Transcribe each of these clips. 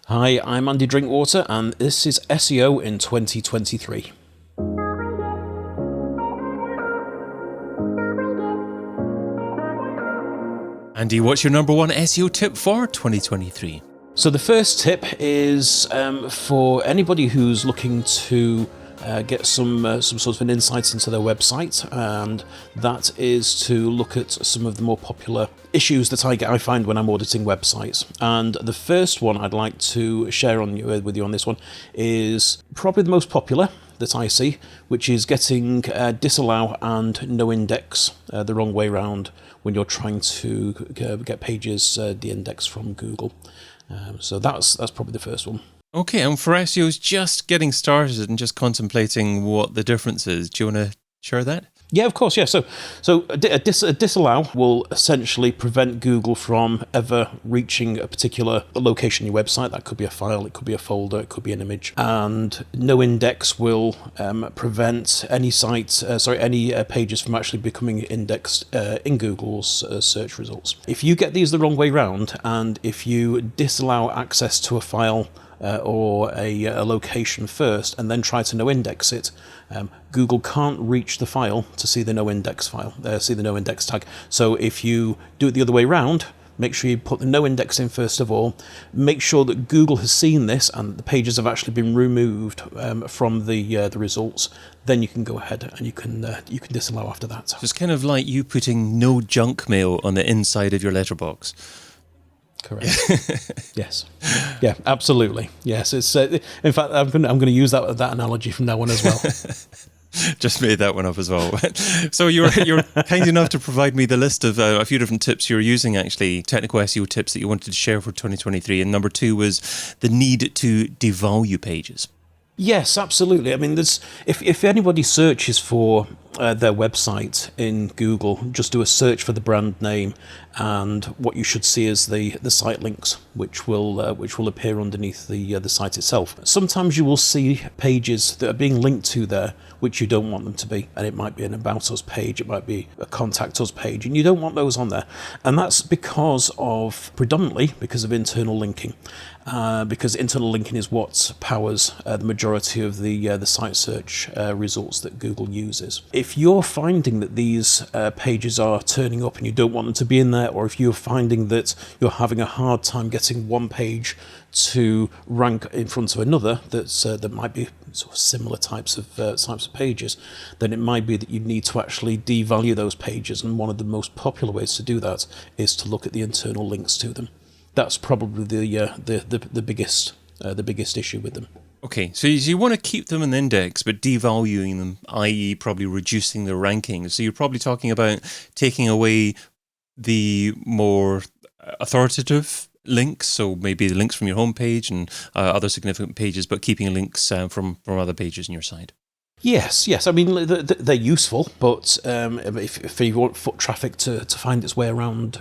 Hi, I'm Andy Drinkwater, and this is SEO in 2023. Andy, what's your number one SEO tip for 2023? So the first tip is for anybody who's looking to get some sort of an insight into their website, and that is to look at some of the more popular issues that I find when I'm auditing websites. And the first one I'd like to share with you on this one is probably the most popular that I see, which is getting disallow and no index the wrong way round when you're trying to get pages de-indexed from Google. So that's probably the first one. Okay, and for SEOs just getting started and just contemplating what the difference is, do you want to share that? Yeah, of course, yeah. So a disallow will essentially prevent Google from ever reaching a particular location in your website. That could be a file, it could be a folder, it could be an image. And no index will prevent any pages from actually becoming indexed in Google's search results. If you get these the wrong way round, and if you disallow access to a file or a location first and then try to no index it, Google can't reach the file to see the no index see the no index tag. So if you do it the other way around, make sure you put the no index in first of all, make sure that Google has seen this and the pages have actually been removed from the results. Then you can go ahead and you can disallow after that. So it's kind of like you putting no junk mail on the inside of your letterbox. Correct. Yes. Yeah, absolutely. Yes. It's in fact, I'm going to use that analogy from now on as well. Just made that one up as well. So you're kind enough to provide me the list of a few different tips you're using, actually, technical SEO tips that you wanted to share for 2023. And number 2 was the need to devalue pages. Yes, absolutely. I mean, if anybody searches for their website in Google, just do a search for the brand name, and what you should see is the site links, which will appear underneath the site itself. Sometimes you will see pages that are being linked to there which you don't want them to be, and it might be an About Us page, it might be a Contact Us page, and you don't want those on there. And that's predominantly because of internal linking. Because internal linking is what powers the majority of the site search results that Google uses. If you're finding that these pages are turning up and you don't want them to be in there, or if you're finding that you're having a hard time getting one page to rank in front of another that might be sort of similar types of pages, then it might be that you need to actually devalue those pages. And one of the most popular ways to do that is to look at the internal links to them. That's probably the biggest issue with them. Okay, so you want to keep them in the index, but devaluing them, i.e. probably reducing their rankings. So you're probably talking about taking away the more authoritative links, so maybe the links from your homepage and other significant pages, but keeping links from other pages on your site. Yes. I mean, they're useful, but if you want foot traffic to find its way around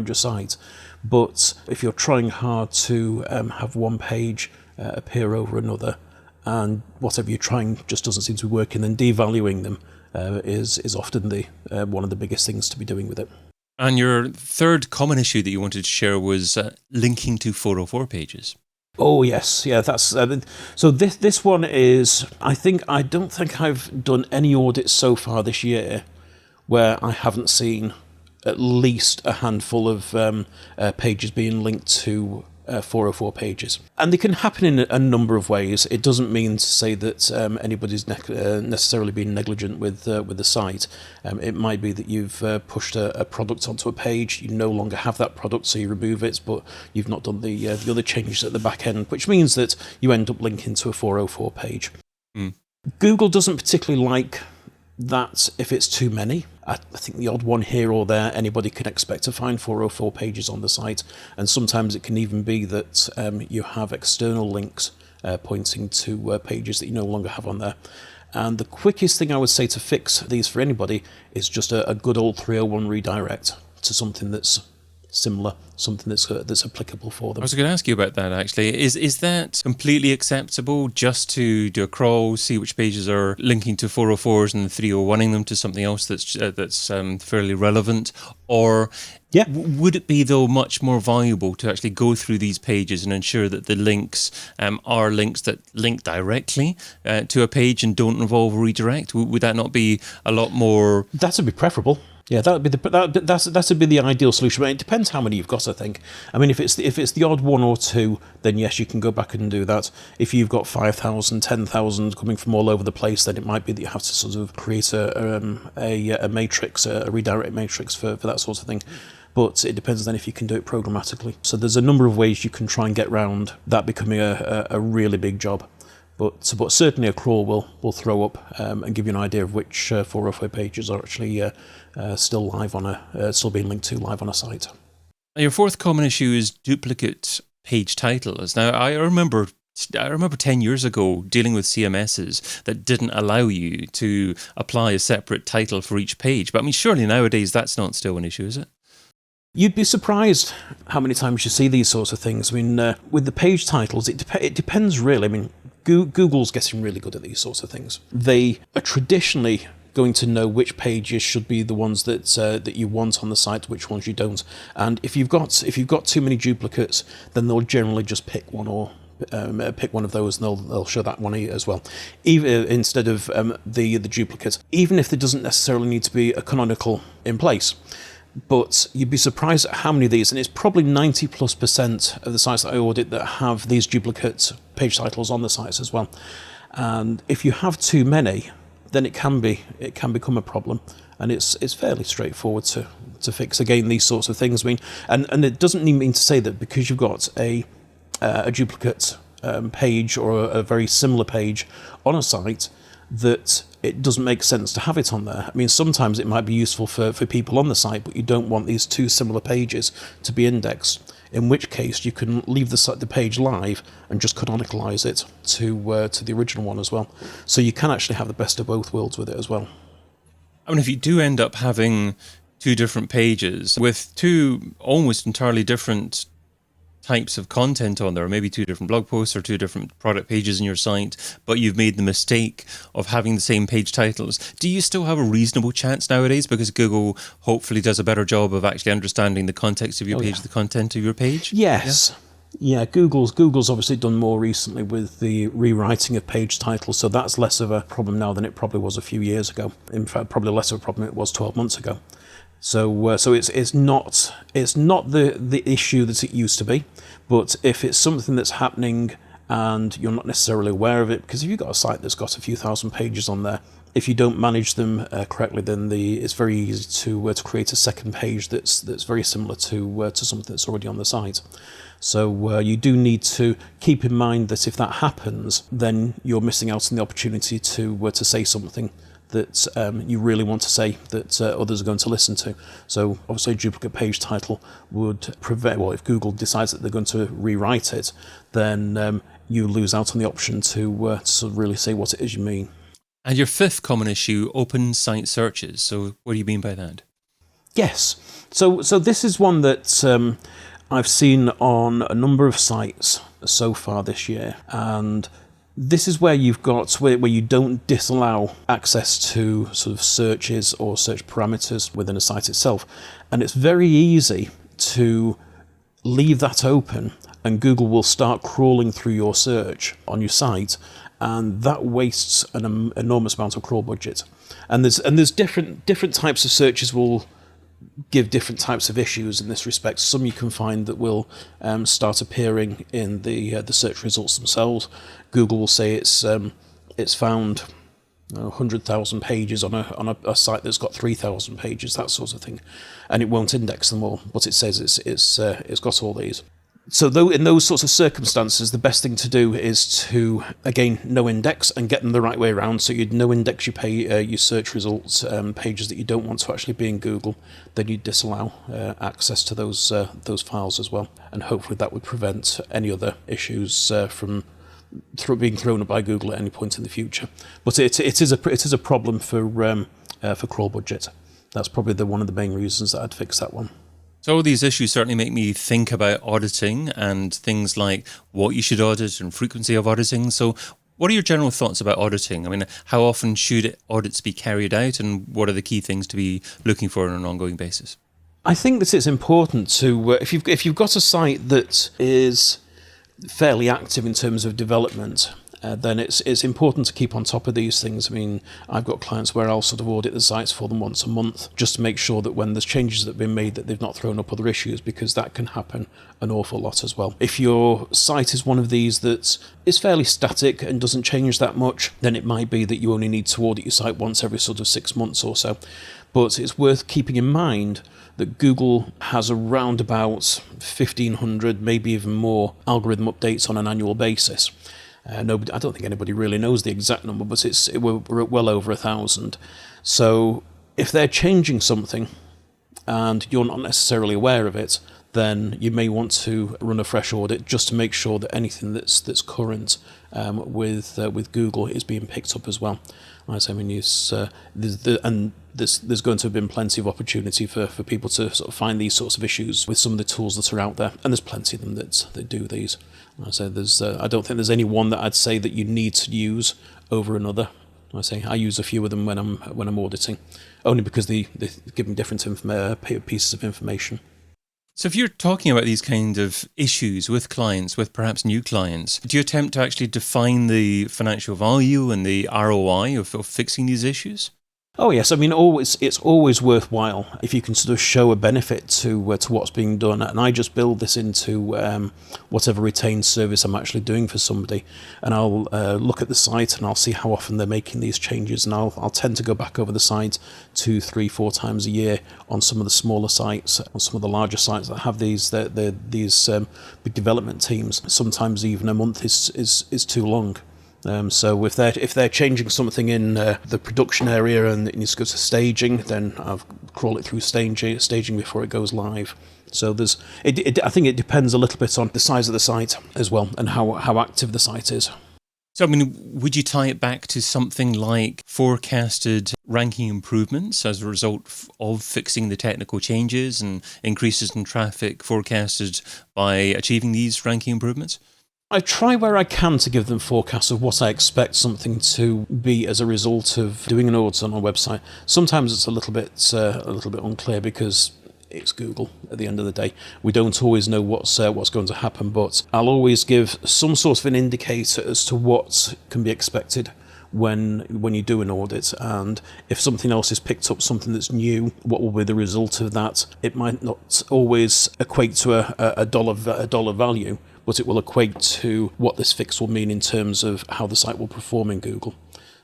your site, but if you're trying hard to have one page appear over another, and whatever you're trying just doesn't seem to be working, then devaluing them is often one of the biggest things to be doing with it. And your third common issue that you wanted to share was linking to 404 pages. Oh yes, yeah. That's so. This one is. I don't think I've done any audits so far this year where I haven't seen at least a handful of pages being linked to 404 pages, and they can happen in a number of ways. It doesn't mean to say that anybody's necessarily been negligent with the site. It might be that you've pushed a product onto a page, you no longer have that product, so you remove it, but you've not done the other changes at the back end, which means that you end up linking to a 404 page. Google doesn't particularly like that if it's too many. I think the odd one here or there, anybody can expect to find 404 pages on the site, and sometimes it can even be that you have external links pointing to pages that you no longer have on there. And the quickest thing I would say to fix these for anybody is just a good old 301 redirect to something that's similar, something that's applicable for them. I was going to ask you about that, actually. Is that completely acceptable, just to do a crawl, see which pages are linking to 404s and 301ing them to something else that's fairly relevant? Or Yeah. would it be, though, much more valuable to actually go through these pages and ensure that the links are links that link directly to a page and don't involve redirect? Would that not be a lot more... That would be preferable. Yeah, that would be the ideal solution. But it depends how many you've got, I think. I mean, if it's the odd one or two, then yes, you can go back and do that. If you've got 5,000, 10,000 coming from all over the place, then it might be that you have to sort of create a matrix, a redirect matrix for that sort of thing. But it depends then if you can do it programmatically. So there's a number of ways you can try and get around that becoming a really big job. But certainly a crawl will throw up and give you an idea of which 404 pages are actually still live still being linked to live on a site. Your fourth common issue is duplicate page titles. Now, I remember 10 years ago dealing with CMSs that didn't allow you to apply a separate title for each page. But I mean, surely nowadays that's not still an issue, is it? You'd be surprised how many times you see these sorts of things. I mean, with the page titles, it depends really. I mean, Google's getting really good at these sorts of things. They are traditionally going to know which pages should be the ones that you want on the site, which ones you don't. And if you've got too many duplicates, then they'll generally just pick one or pick one of those, and they'll show that one as well, even instead of the duplicate. Even if there doesn't necessarily need to be a canonical in place. But you'd be surprised at how many of these, and it's probably 90+% of the sites that I audit that have these duplicate page titles on the sites as well. And if you have too many, then it can become a problem, and it's fairly straightforward to fix. Again, these sorts of things. I mean, and it doesn't mean to say that because you've got a duplicate page or a very similar page on a site that it doesn't make sense to have it on there. I mean, sometimes it might be useful for people on the site, but you don't want these two similar pages to be indexed, in which case you can leave the page live and just canonicalize it to the original one as well. So you can actually have the best of both worlds with it as well. I mean, if you do end up having two different pages with two almost entirely different types of content on there, or maybe two different blog posts or two different product pages in your site, but you've made the mistake of having the same page titles, do you still have a reasonable chance nowadays, because Google hopefully does a better job of actually understanding the context of your page, the content of your page? Yes. Yeah, Google's obviously done more recently with the rewriting of page titles, so that's less of a problem now than it probably was a few years ago. In fact, probably less of a problem it was 12 months ago. So it's not the issue that it used to be, but if it's something that's happening and you're not necessarily aware of it, because if you've got a site that's got a few thousand pages on there, if you don't manage them correctly, then it's very easy to create a second page that's very similar to something that's already on the site. So you do need to keep in mind that if that happens, then you're missing out on the opportunity to say something that you really want to say that others are going to listen to. So obviously a duplicate page title would prevent, well, if Google decides that they're going to rewrite it, then you lose out on the option to sort of really say what it is you mean. And your fifth common issue, open site searches. So what do you mean by that? Yes. So this is one that I've seen on a number of sites so far this year, and this is where you've got where you don't disallow access to sort of searches or search parameters within a site itself. And it's very easy to leave that open, and Google will start crawling through your search on your site, and that wastes an enormous amount of crawl budget. And there's different types of searches will give different types of issues in this respect. Some you can find that will start appearing in the search results themselves. Google will say it's found 100,000 pages on a site that's got 3,000 pages, that sort of thing, and it won't index them all, but it says it's got all these. So though in those sorts of circumstances, the best thing to do is to, again, no index and get them the right way around. So you'd no index your search results pages that you don't want to actually be in Google. Then you'd disallow access to those files as well, and hopefully that would prevent any other issues from being thrown up by Google at any point in the future. But it is a problem for crawl budget. That's probably one of the main reasons that I'd fix that one. So all these issues certainly make me think about auditing and things like what you should audit and frequency of auditing. So what are your general thoughts about auditing? I mean, how often should audits be carried out, and what are the key things to be looking for on an ongoing basis? I think that it's important to, if you've got a site that is fairly active in terms of development, then it's important to keep on top of these things. I mean, I've got clients where I'll sort of audit the sites for them once a month, just to make sure that when there's changes that have been made, that they've not thrown up other issues, because that can happen an awful lot as well. If your site is one of these that is fairly static and doesn't change that much, then it might be that you only need to audit your site once every sort of 6 months or so. But it's worth keeping in mind that Google has around about 1,500, maybe even more, algorithm updates on an annual basis. I don't think anybody really knows the exact number, but we're at well over 1,000. So if they're changing something and you're not necessarily aware of it, then you may want to run a fresh audit just to make sure that anything that's current with Google is being picked up as well. As I mean, there's going to have been plenty of opportunity for people to sort of find these sorts of issues with some of the tools that are out there, and there's plenty of them that do these. I don't think there's any one that I'd say that you need to use over another. I use a few of them when I'm auditing, only because they give me different pieces of information. So if you're talking about these kind of issues with clients, with perhaps new clients, do you attempt to actually define the financial value and the ROI of fixing these issues? Oh yes, I mean, it's always worthwhile if you can sort of show a benefit to what's being done, and I just build this into whatever retained service I'm actually doing for somebody, and I'll look at the site and I'll see how often they're making these changes, and I'll tend to go back over the site 2, 3, 4 times a year on some of the smaller sites, on some of the larger sites that have these big development teams. Sometimes even a month is too long. So if they're changing something in the production area and it needs to go to staging, then I'll crawl it through staging before it goes live. So I think it depends a little bit on the size of the site as well and how active the site is. So, I mean, would you tie it back to something like forecasted ranking improvements as a result of fixing the technical changes and increases in traffic forecasted by achieving these ranking improvements? I try where I can to give them forecasts of what I expect something to be as a result of doing an audit on a website. Sometimes it's a little bit unclear because it's Google at the end of the day. We don't always know what's going to happen, but I'll always give some sort of an indicator as to what can be expected when you do an audit, and if something else is picked up, something that's new, what will be the result of that? It might not always equate to a dollar value, but it will equate to what this fix will mean in terms of how the site will perform in Google.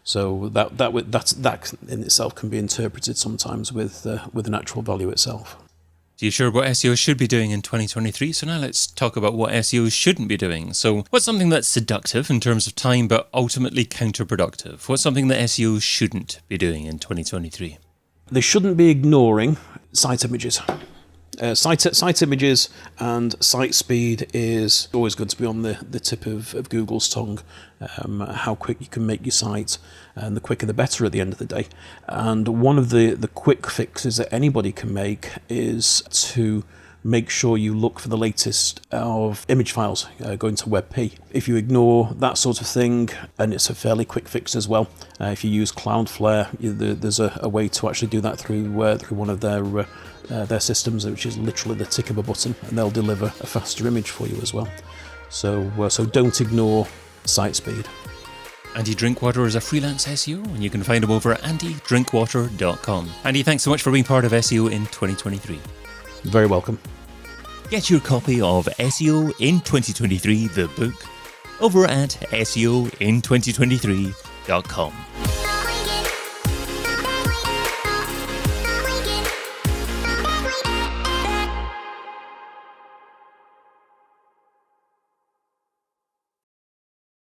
So that in itself can be interpreted sometimes with an actual value itself. So you're sure what SEO should be doing in 2023? So now let's talk about what SEO shouldn't be doing. So what's something that's seductive in terms of time but ultimately counterproductive? What's something that SEO shouldn't be doing in 2023? They shouldn't be ignoring site images. Site images and site speed is always going to be on the tip of Google's tongue. How quick you can make your site, and the quicker the better at the end of the day. And one of the quick fixes that anybody can make is to make sure you look for the latest of image files going to WebP. If you ignore that sort of thing, and it's a fairly quick fix as well, if you use Cloudflare, there's a way to actually do that through one of their systems, which is literally the tick of a button, and they'll deliver a faster image for you as well. So don't ignore site speed. Andy Drinkwater is a freelance SEO, and you can find him over at andydrinkwater.com. Andy, thanks so much for being part of SEO in 2023. Very welcome. Get your copy of SEO in 2023, the book, over at SEOin2023.com.